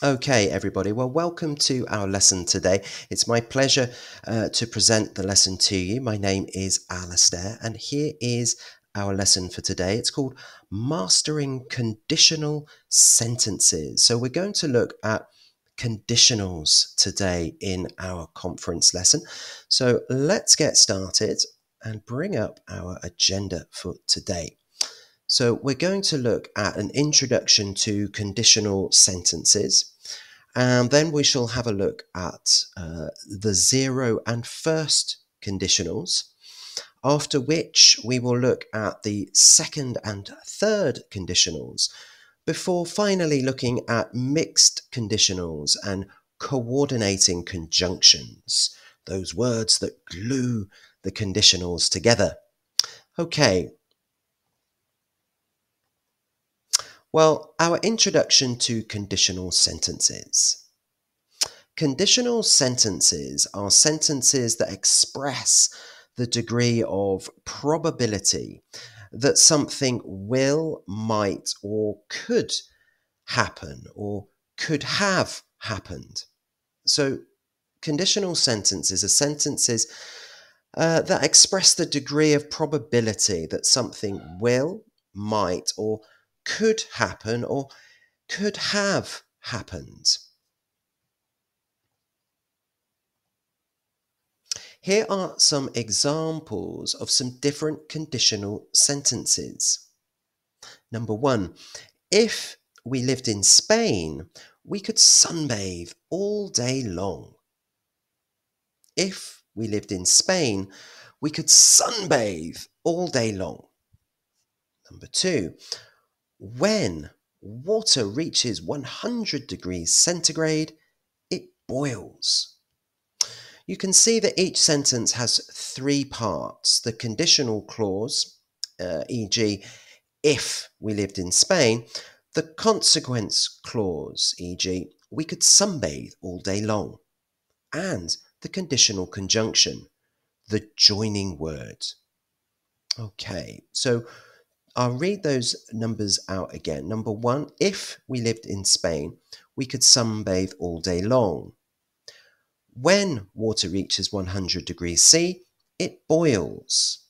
Okay, everybody. Well, welcome to our lesson today. It's my pleasure to present the lesson to you. My name is Alastair, and here is our lesson for today. It's called Mastering Conditional Sentences. So we're going to look at conditionals today in our conference lesson. So let's get started and bring up our agenda for today. So we're going to look at an introduction to conditional sentences, and then we shall have a look at the zero and first conditionals, after which we will look at the second and third conditionals, before finally looking at mixed conditionals and coordinating conjunctions, those words that glue the conditionals together. Okay. Well, our introduction to conditional sentences. Conditional sentences are sentences that express the degree of probability that something will, might, or could happen or could have happened. So, conditional sentences are sentences that express the degree of probability that something will, might, or could happen or could have happened. Here are some examples of some different conditional sentences. Number 1, if we lived in Spain, we could sunbathe all day long. If we lived in Spain, we could sunbathe all day long. Number 2, when water reaches 100 degrees centigrade, it boils. You can see that each sentence has three parts. The conditional clause, e.g., if we lived in Spain. The consequence clause, e.g., we could sunbathe all day long. And the conditional conjunction, the joining word. Okay, so I'll read those numbers out again. Number 1, if we lived in Spain, we could sunbathe all day long. When water reaches 100 degrees C, it boils.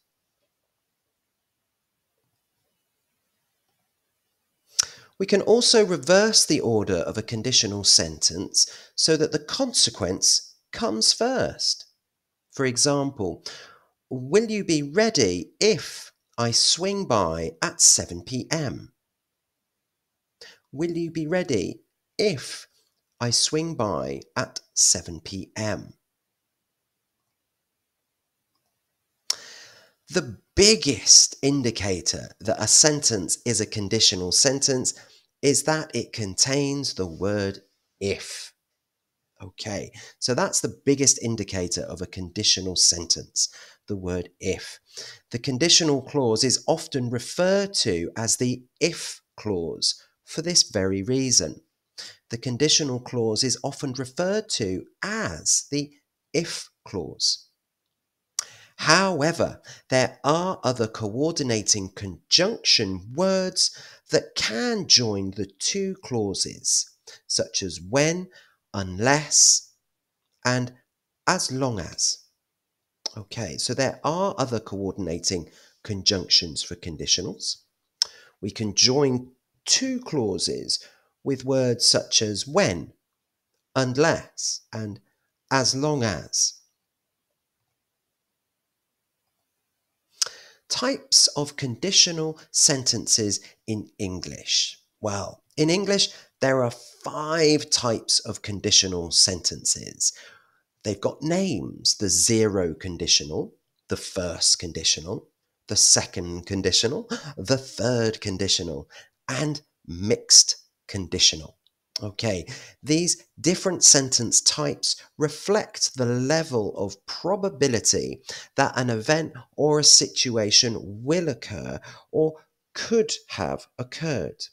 We can also reverse the order of a conditional sentence so that the consequence comes first. For example, will you be ready if I swing by at 7 p.m? Will you be ready if I swing by at 7 p.m? The biggest indicator that a sentence is a conditional sentence is that it contains the word if. Okay, so that's the biggest indicator of a conditional sentence, the word if. The conditional clause is often referred to as the if clause for this very reason. The conditional clause is often referred to as the if clause. However, there are other coordinating conjunction words that can join the two clauses, such as when, unless, and as long as. Okay, so there are other coordinating conjunctions for conditionals. We can join two clauses with words such as when, unless, and as long as. Types of conditional sentences in English. Well, in English, there are 5 types of conditional sentences. They've got names: the zero conditional, the first conditional, the second conditional, the third conditional, and mixed conditional. Okay, these different sentence types reflect the level of probability that an event or a situation will occur or could have occurred.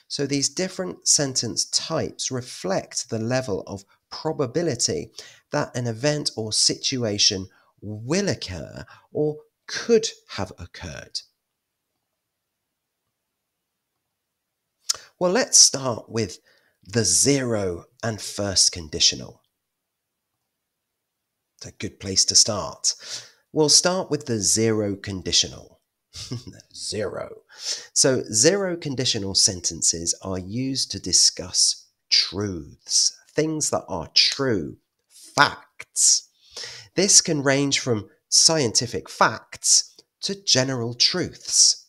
So these different sentence types reflect the level of probability that an event or situation will occur or could have occurred. Well, let's start with the zero and first conditional. It's a good place to start. We'll start with the zero conditional. Zero. So zero conditional sentences are used to discuss truths, things that are true, facts. This can range from scientific facts to general truths.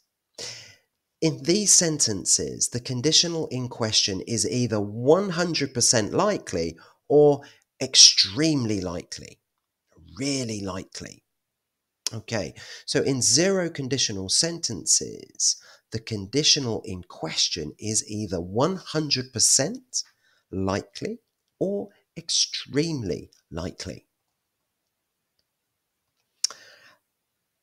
In these sentences, the conditional in question is either 100% likely or extremely likely, really likely. Okay, so in zero conditional sentences, the conditional in question is either 100% likely or extremely likely.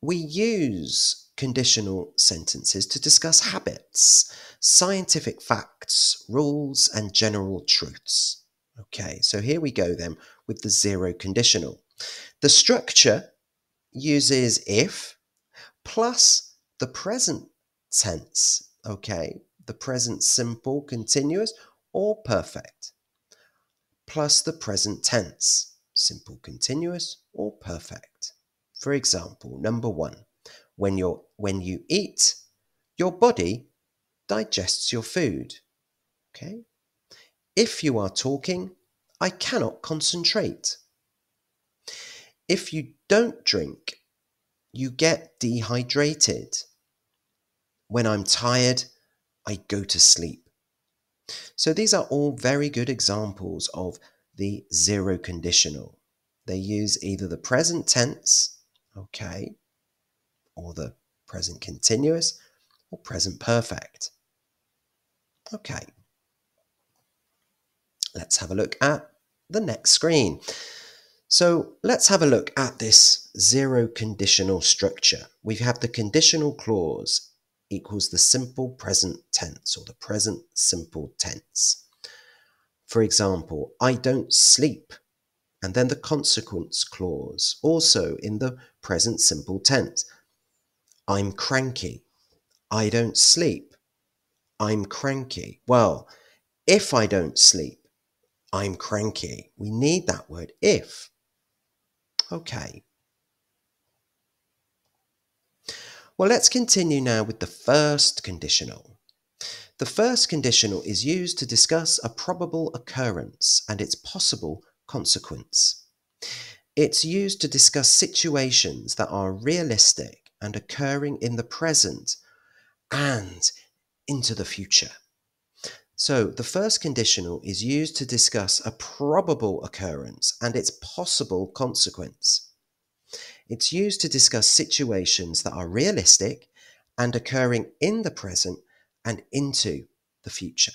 We use conditional sentences to discuss habits, scientific facts, rules, and general truths. Okay, so here we go then with the zero conditional. The structure uses if plus the present tense, okay, the present simple, continuous, or perfect, plus the present tense, simple, continuous, or perfect. For example, number one, when you eat, your body digests your food. Okay? If you are talking, I cannot concentrate. If you don't drink, you get dehydrated. When I'm tired, I go to sleep. So these are all very good examples of the zero conditional. They use either the present tense, okay, or the present continuous, or present perfect. Okay, let's have a look at the next screen. So let's have a look at this zero conditional structure. We have the conditional clause equals the simple present tense or the present simple tense. For example, I don't sleep, and then the consequence clause, also in the present simple tense. I'm cranky. I don't sleep. I'm cranky. Well, if I don't sleep, I'm cranky. We need that word if. Okay. Well, let's continue now with the first conditional. The first conditional is used to discuss a probable occurrence and its possible consequence. It's used to discuss situations that are realistic and occurring in the present and into the future. So the first conditional is used to discuss a probable occurrence and its possible consequence. It's used to discuss situations that are realistic and occurring in the present and into the future.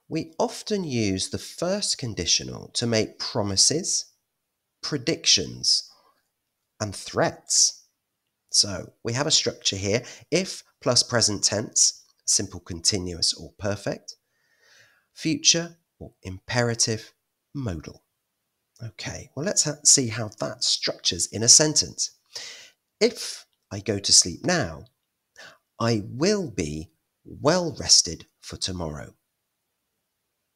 We often use the first conditional to make promises, predictions, and threats. So we have a structure here: if plus present tense, simple, continuous, or perfect, future or imperative, modal. Okay, well, let's see how that structures in a sentence. If I go to sleep now, I will be well rested for tomorrow.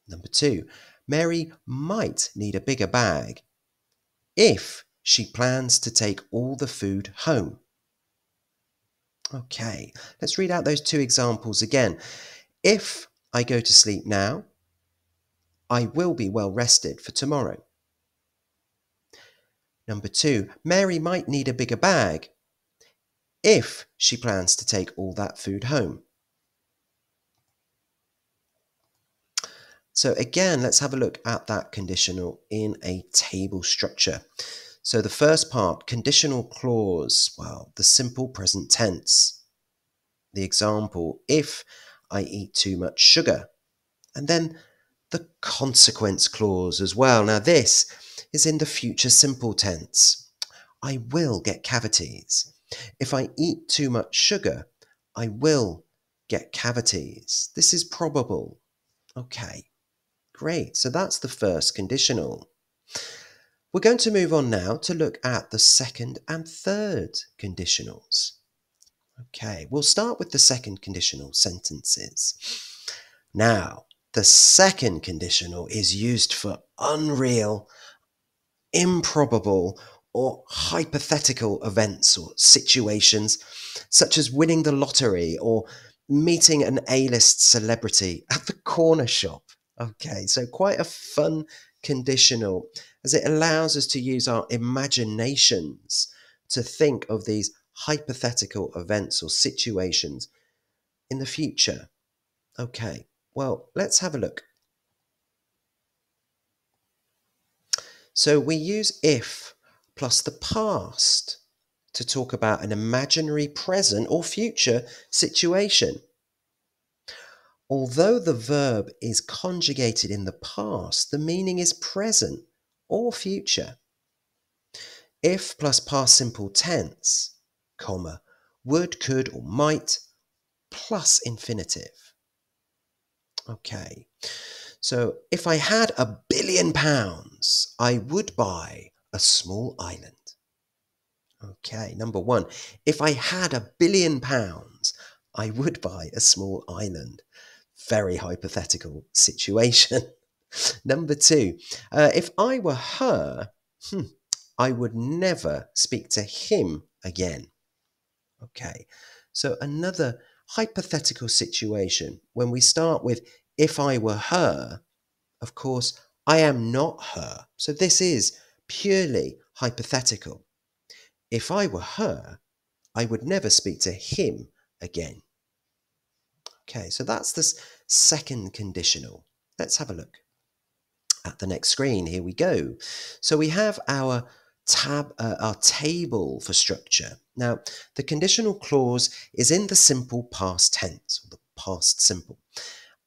Number two, Mary might need a bigger bag if she plans to take all the food home. Okay, let's read out those two examples again. If I go to sleep now, I will be well rested for tomorrow. Number two, Mary might need a bigger bag if she plans to take all that food home. So again, let's have a look at that conditional in a table structure. So the first part, conditional clause, well, the simple present tense. The example, if I eat too much sugar. And then the consequence clause as well. Now this is in the future simple tense. I will get cavities. If I eat too much sugar, I will get cavities. This is probable. Okay, great. So that's the first conditional. We're going to move on now to look at the second and third conditionals. Okay, we'll start with the second conditional sentences. Now, the second conditional is used for unreal, improbable, or hypothetical events or situations, such as winning the lottery or meeting an A-list celebrity at the corner shop. Okay, so quite a fun conditional, as it allows us to use our imaginations to think of these hypothetical events or situations in the future. Okay, well, let's have a look. So we use if plus the past to talk about an imaginary present or future situation. Although the verb is conjugated in the past, the meaning is present or future. If plus past simple tense, comma, would, could, or might, plus infinitive. Okay, so if I had £1 billion, I would buy a small island. Okay, number one, if I had £1 billion, I would buy a small island. Very hypothetical situation. Number two, if I were her, I would never speak to him again. Okay, so another hypothetical situation. When we start with if I were her, of course, I am not her. So this is purely hypothetical. If I were her, I would never speak to him again. Okay, so that's the second conditional. Let's have a look at the next screen. Here we go. So we have our table for structure. Now, the conditional clause is in the simple past tense, or the past simple,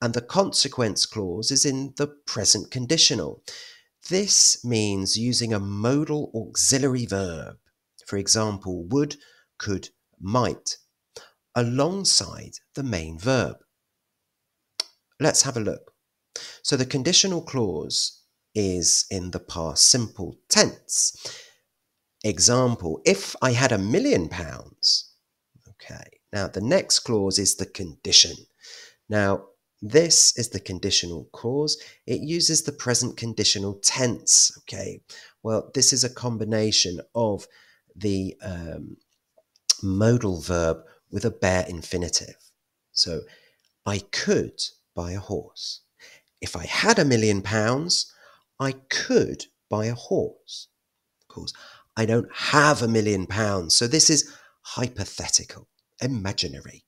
and the consequence clause is in the present conditional. This means using a modal auxiliary verb, for example, would, could, might, alongside the main verb. Let's have a look. So the conditional clause is in the past simple tense. Example, if I had £1 million. Okay, now the next clause is the condition. Now, this is the conditional clause. It uses the present conditional tense. Okay, well, this is a combination of the modal verb with a bare infinitive. So, I could buy a horse. If I had £1 million, I could buy a horse. Of course, I don't have £1 million, so this is hypothetical, imaginary.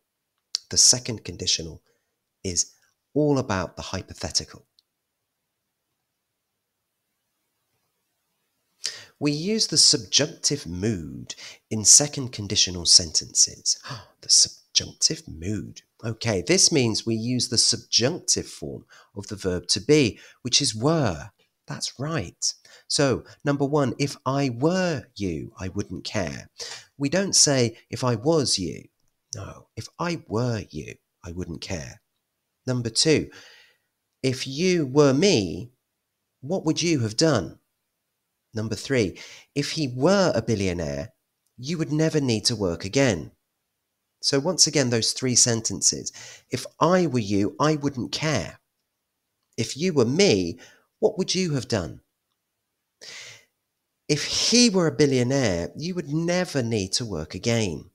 The second conditional is all about the hypothetical. We use the subjunctive mood in second conditional sentences. The subjunctive mood. Okay, this means we use the subjunctive form of the verb to be, which is were. That's right. So, number one, if I were you, I wouldn't care. We don't say, if I was you. No, if I were you, I wouldn't care. Number two, if you were me, what would you have done? Number three, if he were a billionaire, you would never need to work again. So once again, those three sentences. If I were you, I wouldn't care. If you were me, what would you have done? If he were a billionaire, you would never need to work again.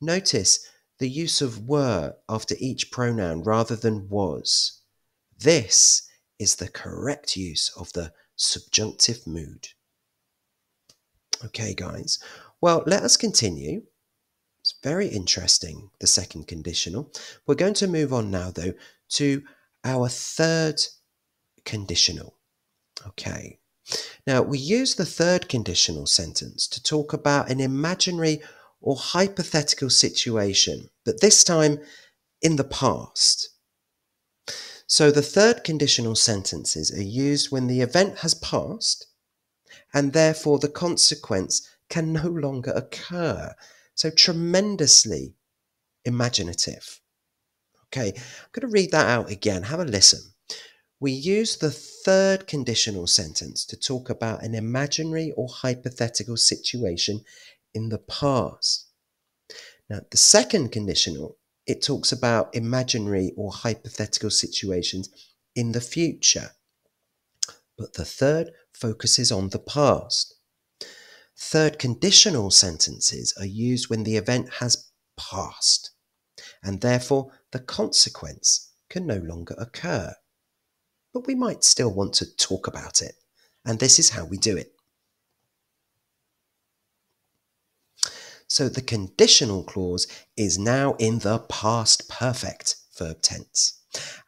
Notice the use of were after each pronoun rather than was. This is the correct use of the subjunctive mood. Okay, guys. Well, let us continue. It's very interesting, the second conditional. We're going to move on now, though, to our third conditional. Okay. Now, we use the third conditional sentence to talk about an imaginary or hypothetical situation, but this time in the past. So the third conditional sentences are used when the event has passed and therefore the consequence can no longer occur. So tremendously imaginative. Okay, I'm going to read that out again. Have a listen. We use the third conditional sentence to talk about an imaginary or hypothetical situation in the past. Now, the second conditional, it talks about imaginary or hypothetical situations in the future. But the third focuses on the past. Third conditional sentences are used when the event has passed, and therefore the consequence can no longer occur. But we might still want to talk about it, and this is how we do it. So the conditional clause is now in the past perfect verb tense,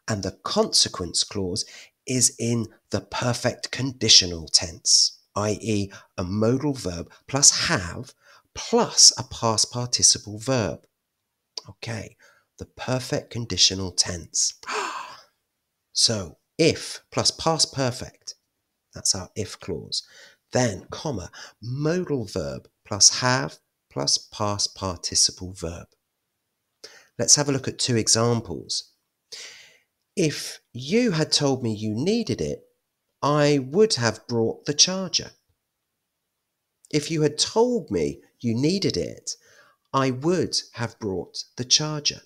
and the consequence clause is in the perfect conditional tense, i.e. a modal verb plus have plus a past participle verb. Okay, the perfect conditional tense. So if plus past perfect, that's our if clause, then comma, modal verb plus have plus past participle verb. Let's have a look at two examples. If you had told me you needed it, I would have brought the charger. If you had told me you needed it, I would have brought the charger.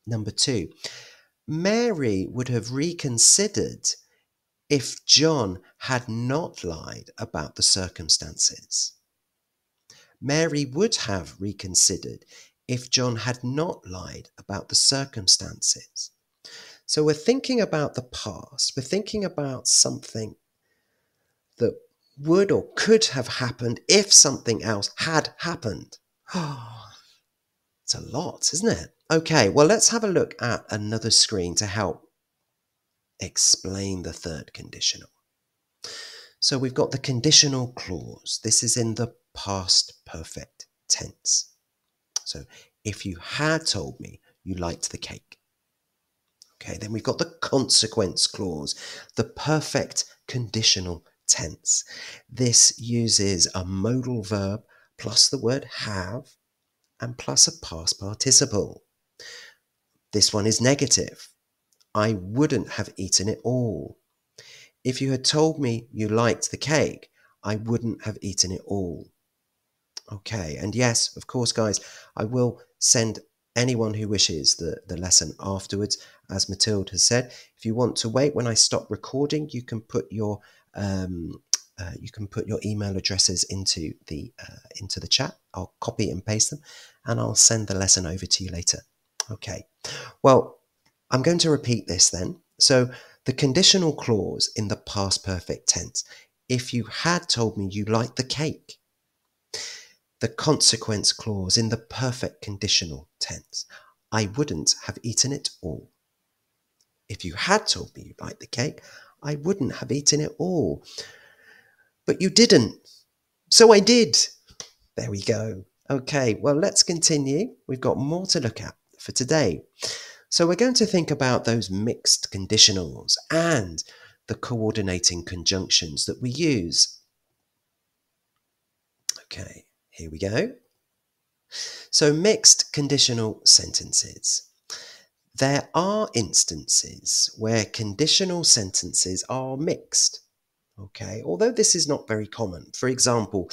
Number two, Mary would have reconsidered if John had not lied about the circumstances. Mary would have reconsidered if John had not lied about the circumstances. So we're thinking about the past. We're thinking about something that would or could have happened if something else had happened. It's a lot, isn't it? Okay, well, let's have a look at another screen to help explain the third conditional. So we've got the conditional clause. This is in the past perfect tense. So if you had told me you liked the cake. Okay, then we've got the consequence clause, the perfect conditional tense. This uses a modal verb plus the word have and plus a past participle. This one is negative. I wouldn't have eaten it all. If you had told me you liked the cake, I wouldn't have eaten it all. Okay, and yes, of course, guys, I will send anyone who wishes the lesson afterwards. As Mathilde has said, if you want to wait when I stop recording, you can put your email addresses into the chat. I'll copy and paste them, and I'll send the lesson over to you later. Okay, well, I'm going to repeat this then. So the conditional clause in the past perfect tense, if you had told me you liked the cake. The consequence clause in the perfect conditional tense, I wouldn't have eaten it all. If you had told me you liked the cake, I wouldn't have eaten it all. But you didn't. So I did. There we go. Okay, well, let's continue. We've got more to look at for today. So we're going to think about those mixed conditionals and the coordinating conjunctions that we use. Okay, here we go. So mixed conditional sentences. There are instances where conditional sentences are mixed. Okay, although this is not very common. For example,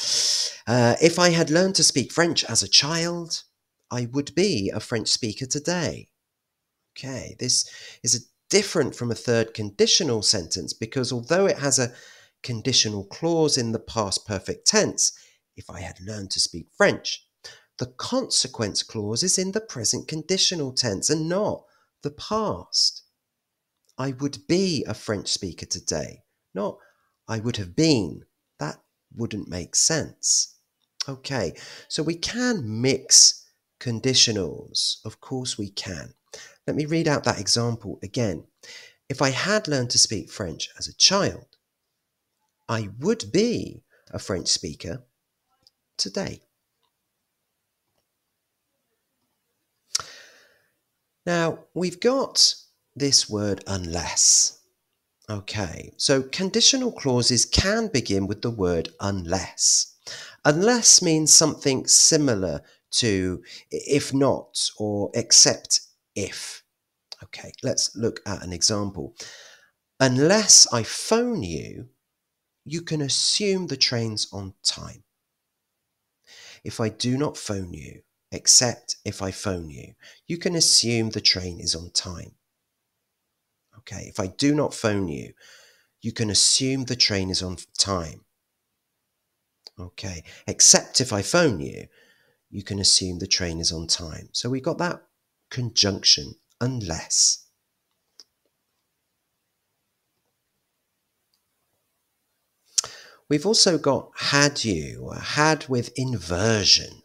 if I had learned to speak French as a child, I would be a French speaker today. Okay, this is different from a third conditional sentence because although it has a conditional clause in the past perfect tense, if I had learned to speak French, the consequence clause is in the present conditional tense and not the past. I would be a French speaker today, not I would have been. That wouldn't make sense. Okay, so we can mix conditionals. Of course we can. Let me read out that example again. If I had learned to speak French as a child, I would be a French speaker today. Now, we've got this word unless. Okay, so conditional clauses can begin with the word unless. Unless means something similar to if not or except if. Okay, let's look at an example. Unless I phone you, you can assume the train's on time. If I do not phone you, except if I phone you. You can assume the train is on time. Okay, if I do not phone you, you can assume the train is on time. Okay, except if I phone you, you can assume the train is on time. So we got that conjunction, unless. We've also got had you, had with inversion.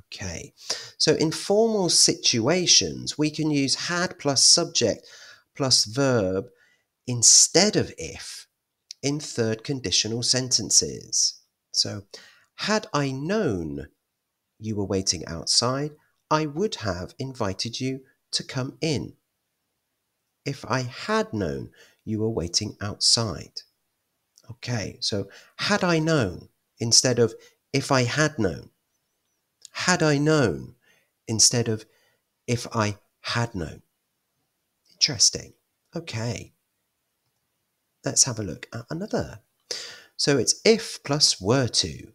Okay, so in formal situations, we can use had plus subject plus verb instead of if in third conditional sentences. So, had I known you were waiting outside, I would have invited you to come in. If I had known you were waiting outside. Okay, so had I known instead of if I had known. Had I known instead of if I had known. Interesting. Okay. Let's have a look at another. So it's if plus were to.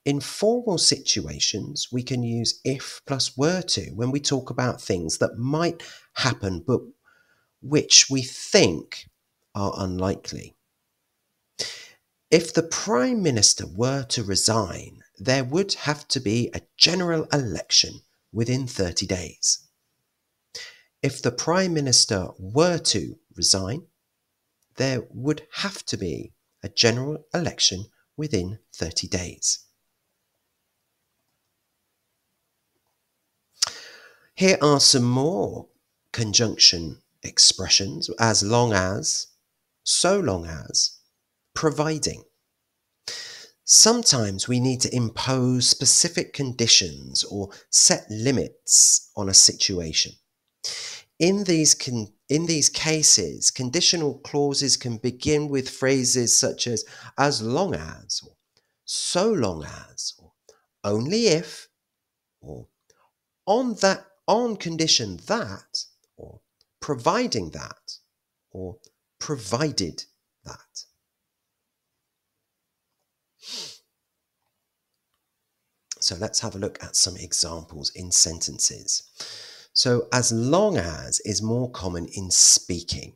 In formal situations, we can use if plus were to when we talk about things that might happen but which we think are unlikely. If the Prime Minister were to resign, there would have to be a general election within 30 days. If the Prime Minister were to resign, there would have to be a general election within 30 days. Here are some more conjunction expressions: as long as, so long as, providing. Sometimes we need to impose specific conditions or set limits on a situation. In these cases, conditional clauses can begin with phrases such as long as, or so long as, or only if, or on condition that, or providing that, or provided that. So let's have a look at some examples in sentences. So as long as is more common in speaking.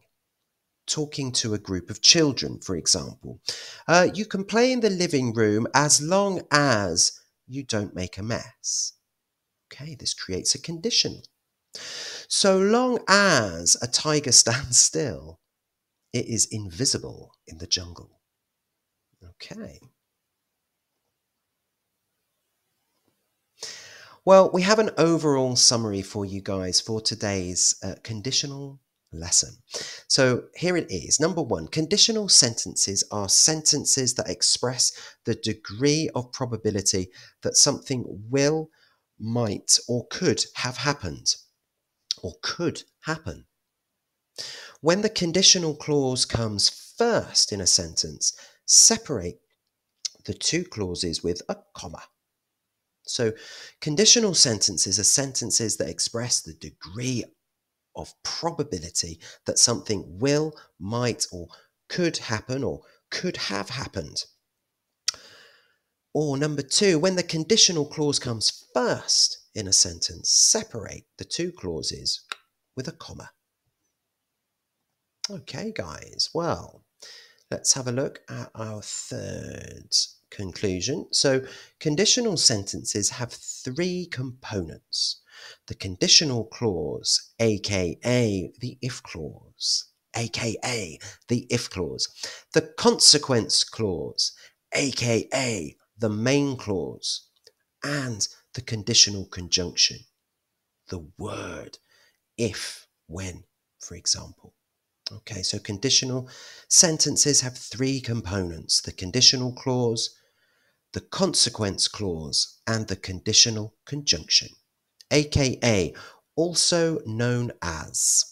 Talking to a group of children, for example. You can play in the living room as long as you don't make a mess. Okay, this creates a condition. So long as a tiger stands still, it is invisible in the jungle. Okay. Well, we have an overall summary for you guys for today's conditional lesson. So here it is. Number one, conditional sentences are sentences that express the degree of probability that something will, might, or could have happened, or could happen. When the conditional clause comes first in a sentence, separate the two clauses with a comma. So conditional sentences are sentences that express the degree of probability that something will, might, or could happen, or could have happened. Or number two, when the conditional clause comes first in a sentence, separate the two clauses with a comma. Okay, guys, well, let's have a look at our third conclusion. So conditional sentences have three components: the conditional clause, aka the if clause, aka the if clause, the consequence clause, aka the main clause, and the conditional conjunction, the word if, when, for example. Okay, so conditional sentences have three components: the conditional clause, the consequence clause, and the conditional conjunction, aka also known as.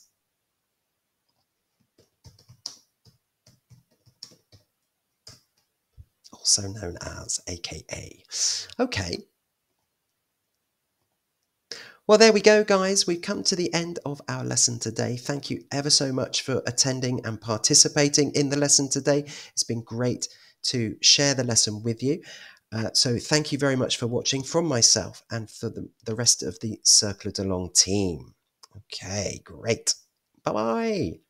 Also known as, aka. Okay. Well, there we go, guys. We've come to the end of our lesson today. Thank you ever so much for attending and participating in the lesson today. It's been great to share the lesson with you. So thank you very much for watching from myself and for the rest of the Cercle de Langues team. Okay, great. Bye-bye.